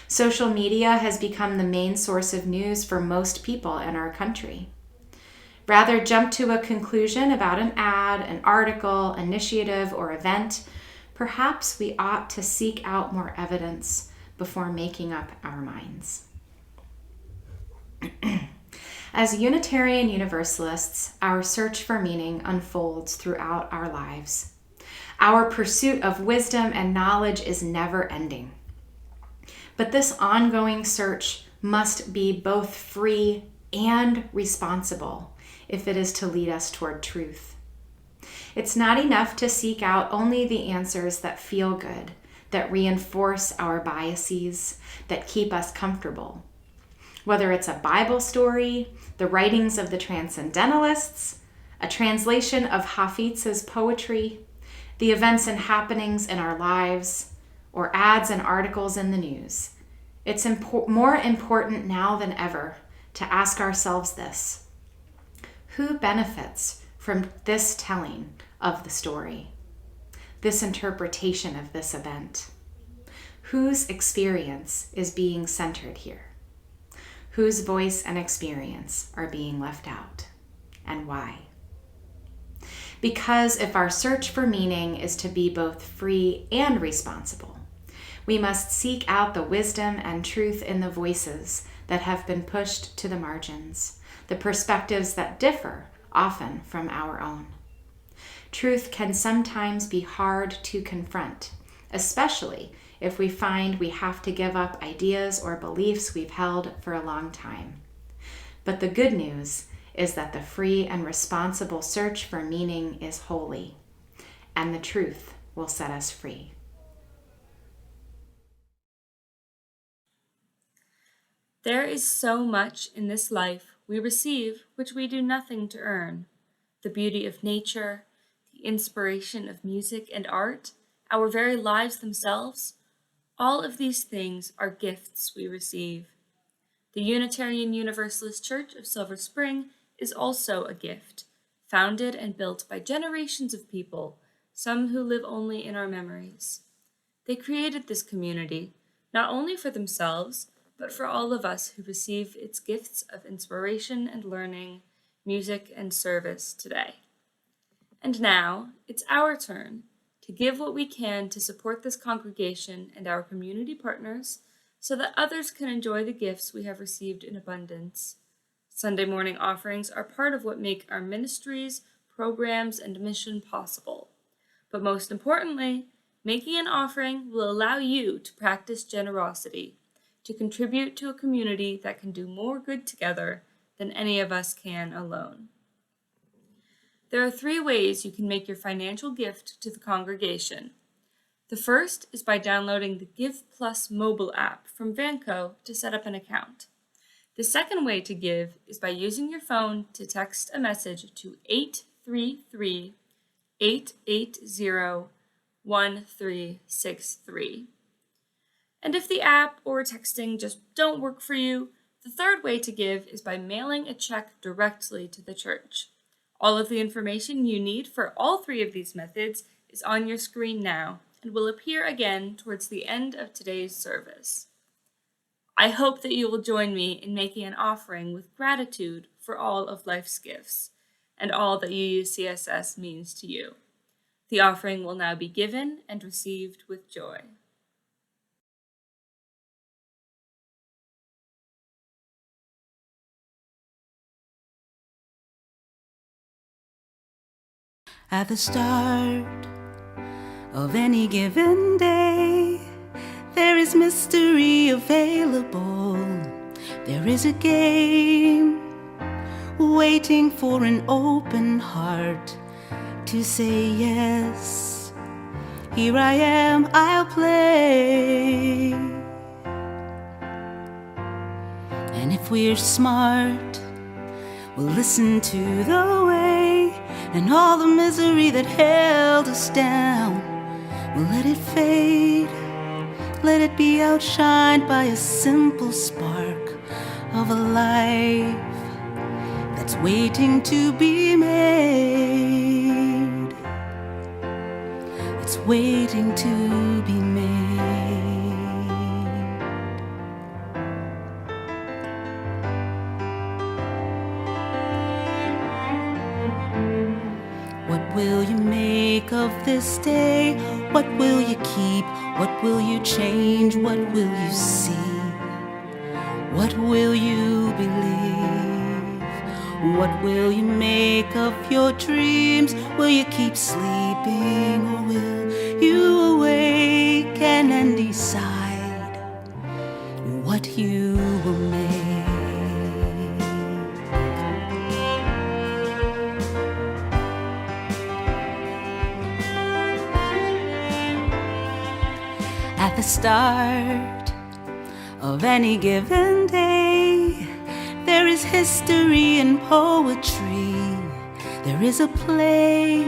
Social media has become the main source of news for most people in our country. Rather jump to a conclusion about an ad, an article, initiative, or event, perhaps we ought to seek out more evidence before making up our minds. As Unitarian Universalists, our search for meaning unfolds throughout our lives. Our pursuit of wisdom and knowledge is never ending. But this ongoing search must be both free and responsible if it is to lead us toward truth. It's not enough to seek out only the answers that feel good, that reinforce our biases, that keep us comfortable. Whether it's a Bible story, the writings of the Transcendentalists, a translation of Hafiz's poetry, the events and happenings in our lives, or ads and articles in the news, it's more important now than ever to ask ourselves this: Who benefits from this telling of the story, this interpretation of this event? Whose experience is being centered here? Whose voice and experience are being left out, and why? Because if our search for meaning is to be both free and responsible, we must seek out the wisdom and truth in the voices that have been pushed to the margins, the perspectives that differ often from our own. Truth can sometimes be hard to confront, especially if we find we have to give up ideas or beliefs we've held for a long time. But the good news is that the free and responsible search for meaning is holy, and the truth will set us free. There is so much in this life we receive which we do nothing to earn. The beauty of nature, the inspiration of music and art, our very lives themselves, all of these things are gifts we receive. The Unitarian Universalist Church of Silver Spring is also a gift, founded and built by generations of people, some who live only in our memories. They created this community, not only for themselves, but for all of us who receive its gifts of inspiration and learning, music and service today. And now, it's our turn to give what we can to support this congregation and our community partners so that others can enjoy the gifts we have received in abundance. Sunday morning offerings are part of what make our ministries, programs, and mission possible. But most importantly, making an offering will allow you to practice generosity, to contribute to a community that can do more good together than any of us can alone. There are 3 ways you can make your financial gift to the congregation. The first is by downloading the Give Plus mobile app from Vanco to set up an account. The second way to give is by using your phone to text a message to 833-880-1363. And if the app or texting just don't work for you, the third way to give is by mailing a check directly to the church. All of the information you need for all 3 of these methods is on your screen now and will appear again towards the end of today's service. I hope that you will join me in making an offering with gratitude for all of life's gifts and all that UUCSS means to you. The offering will now be given and received with joy. At the start of any given day, there is mystery available. There is a game waiting for an open heart to say yes. Here I am, I'll play. And if we're smart, we'll listen to the way. And all the misery that held us down, we'll let it fade. Let it be outshined by a simple spark of a life that's waiting to be made. It's waiting to be made. What will you make of this day? What will you keep? What will you change? What will you see? What will you believe? What will you make of your dreams? Will you keep sleeping or will you awaken and decide what you will make? At the start of any given day, there is history and poetry. There is a play,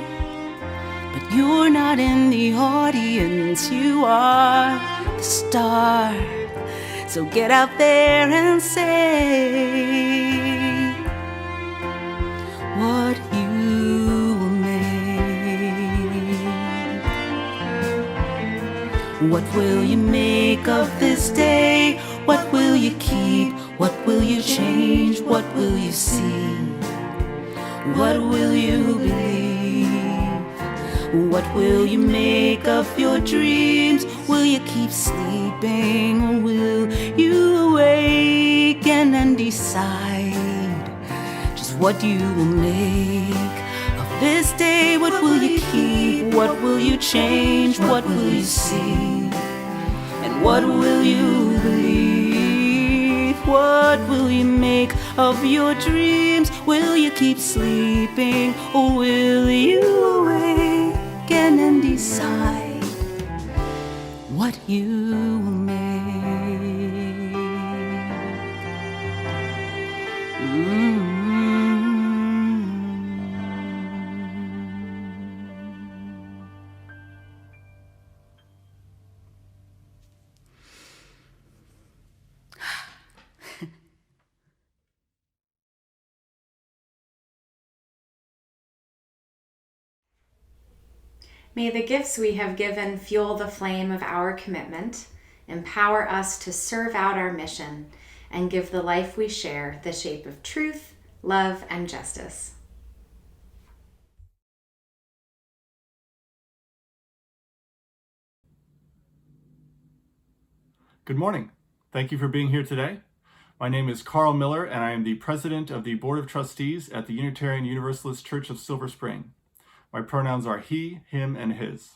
but you're not in the audience. You are the star. So get out there and say what you will make. What will you make of this day? What will you keep? What will you change? What will you see? What will you believe? What will you make of your dreams? Will you keep sleeping, or will you awaken and decide just what you will make of this day? What will you keep? What will you change? What will you see? And what will you believe? What will you make of your dreams? Will you keep sleeping, or will you awaken and decide what you will make? May the gifts we have given fuel the flame of our commitment, empower us to serve out our mission, and give the life we share the shape of truth, love, and justice. Good morning. Thank you for being here today. My name is Carl Miller, and I am the president of the Board of Trustees at the Unitarian Universalist Church of Silver Spring. My pronouns are he, him, and his.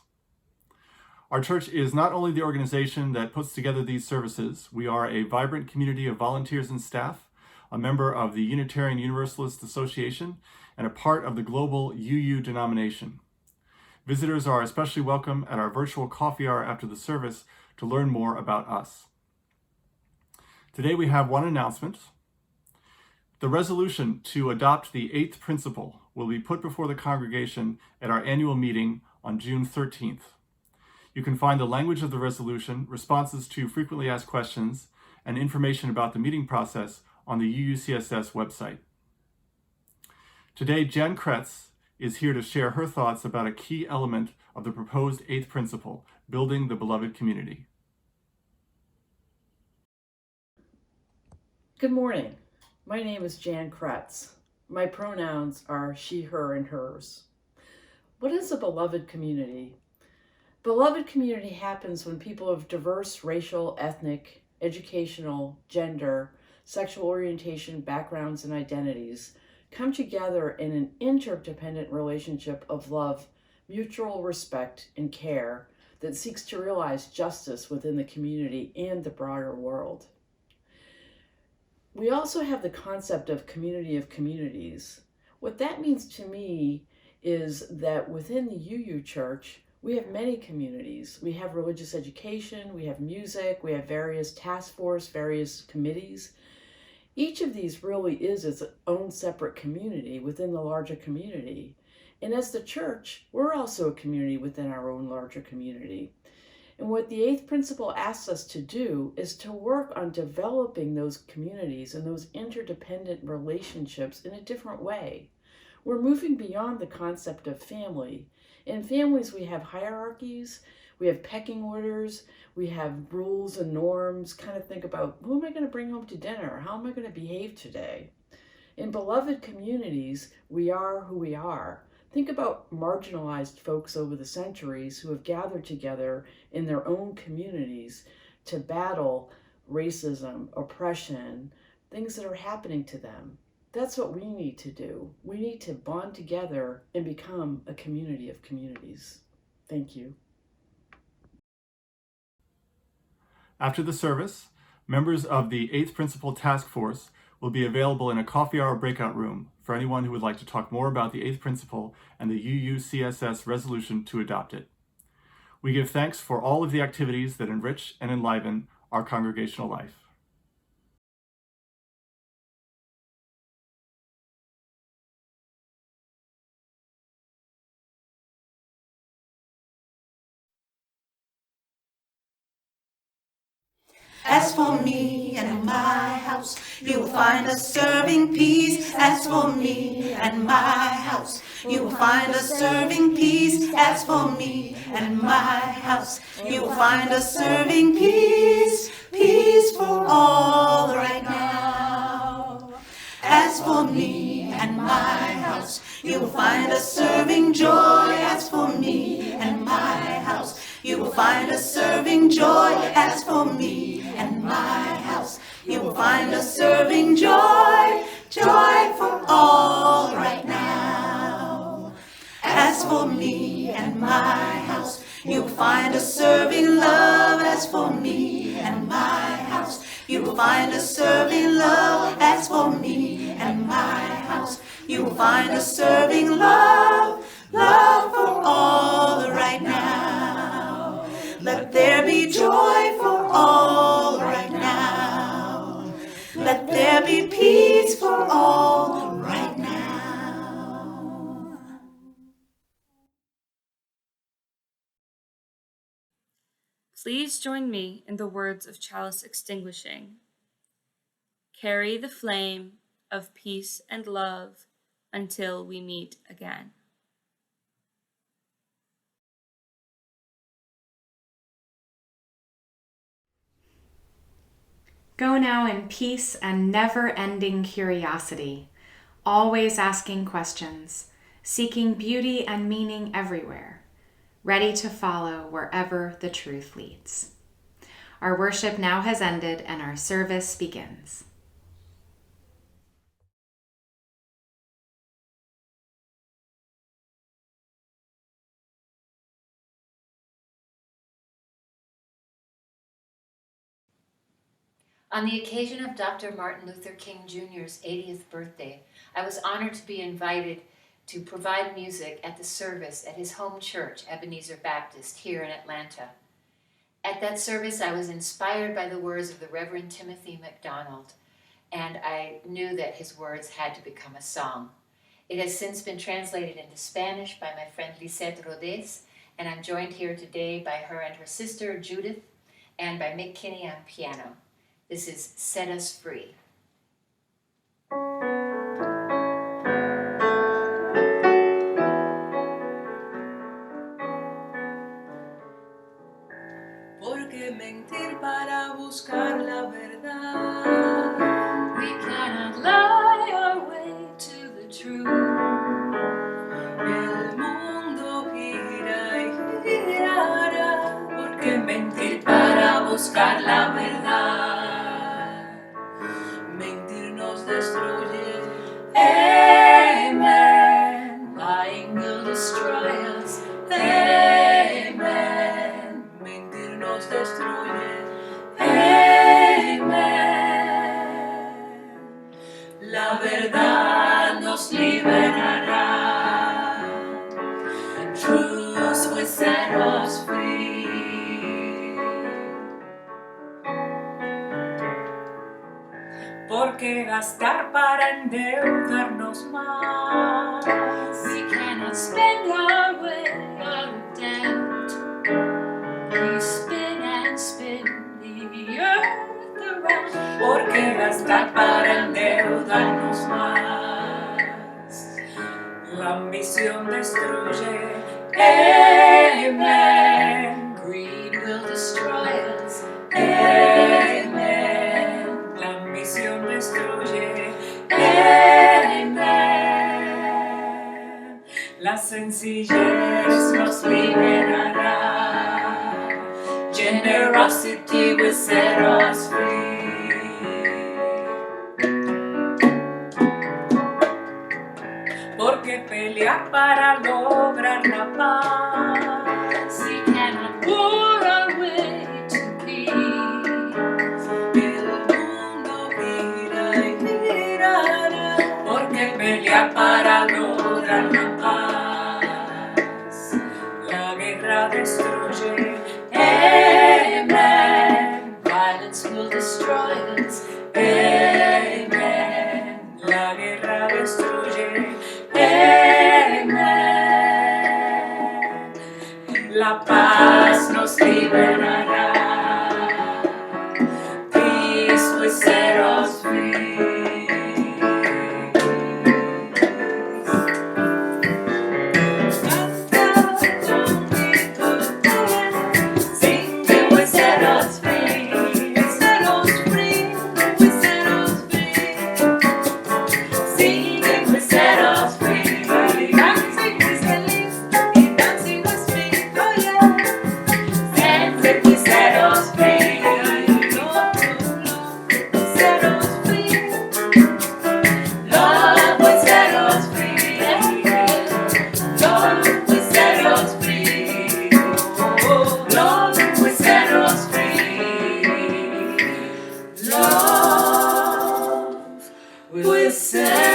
Our church is not only the organization that puts together these services, we are a vibrant community of volunteers and staff, a member of the Unitarian Universalist Association, and a part of the global UU denomination. Visitors are especially welcome at our virtual coffee hour after the service to learn more about us. Today we have one announcement. The resolution to adopt the 8th principle will be put before the congregation at our annual meeting on June 13th. You can find the language of the resolution, responses to frequently asked questions, and information about the meeting process on the UUCSS website. Today, Jen Kretz is here to share her thoughts about a key element of the proposed 8th principle, building the beloved community. Good morning. My name is Jan Kretz. My pronouns are she, her, and hers. What is a beloved community? Beloved community happens when people of diverse racial, ethnic, educational, gender, sexual orientation, backgrounds, and identities come together in an interdependent relationship of love, mutual respect, and care that seeks to realize justice within the community and the broader world. We also have the concept of community of communities. What that means to me is that within the UU Church, we have many communities. We have religious education, we have music, we have various task force, various committees. Each of these really is its own separate community within the larger community. And as the church, we're also a community within our own larger community. And what the 8th principle asks us to do is to work on developing those communities and those interdependent relationships in a different way. We're moving beyond the concept of family. In families, we have hierarchies, we have pecking orders, we have rules and norms, kind of think about, who am I going to bring home to dinner? How am I going to behave today? In beloved communities, we are who we are. Think about marginalized folks over the centuries who have gathered together in their own communities to battle racism, oppression, things that are happening to them. That's what we need to do. We need to bond together and become a community of communities. Thank you. After the service, members of the 8th Principle Task Force will be available in a coffee hour breakout room for anyone who would like to talk more about the 8th Principle and the UUCSS resolution to adopt it. We give thanks for all of the activities that enrich and enliven our congregational life. As for me and my house, house, you will find us serving peace. As for me and my house, you will find us serving peace. As for me and my house, you will find us serving peace. Peace for all right now. As for me and my house, you will find us serving joy. As for me and my house, you will find us serving joy. As for me and my house, you will find us serving joy. Joy for all right now. As for me and my house, you will find us serving love. As for me and my house, you will find us serving love. As for me and my house, you will find us serving love. Love for all right now. Let there be joy for all right now. Let there be peace for all right now. Please join me in the words of chalice extinguishing. Carry the flame of peace and love until we meet again. Go now in peace and never-ending curiosity, always asking questions, seeking beauty and meaning everywhere, ready to follow wherever the truth leads. Our worship now has ended and our service begins. On the occasion of Dr. Martin Luther King Jr.'s 80th birthday, I was honored to be invited to provide music at the service at his home church, Ebenezer Baptist, here in Atlanta. At that service, I was inspired by the words of the Reverend Timothy McDonald, and I knew that his words had to become a song. It has since been translated into Spanish by my friend Lisette Rodez, and I'm joined here today by her and her sister, Judith, and by Mick Kinney on piano. This is Set Us Free. Porque mentir para buscar la verdad. We cannot lie our way to the truth. El mundo gira y girará. Porque mentir para buscar la verdad. Mentir nos destruye. Amen. Lying will destroy us. Amen. Mentir nos destruye. Amen. La verdad nos liberará. Truth will set us free. Porque gastar para endeudarnos más. We cannot spend our way out of debt. We spin and spin the earth around. Porque gastar para endeudarnos más. La ambición destruye. Amen. Greed will destroy us. Amen. La ambición destruye. Amen. La sencillez nos liberará. Generosity will set us free. Porque pelear para lograr la paz. We cannot war our way to peace. El mundo gira y girará. Porque pelear para lograr la paz. La guerra destruye. Amen. Violence will destroy us. Amen. La guerra destruye. Amen. us free. Set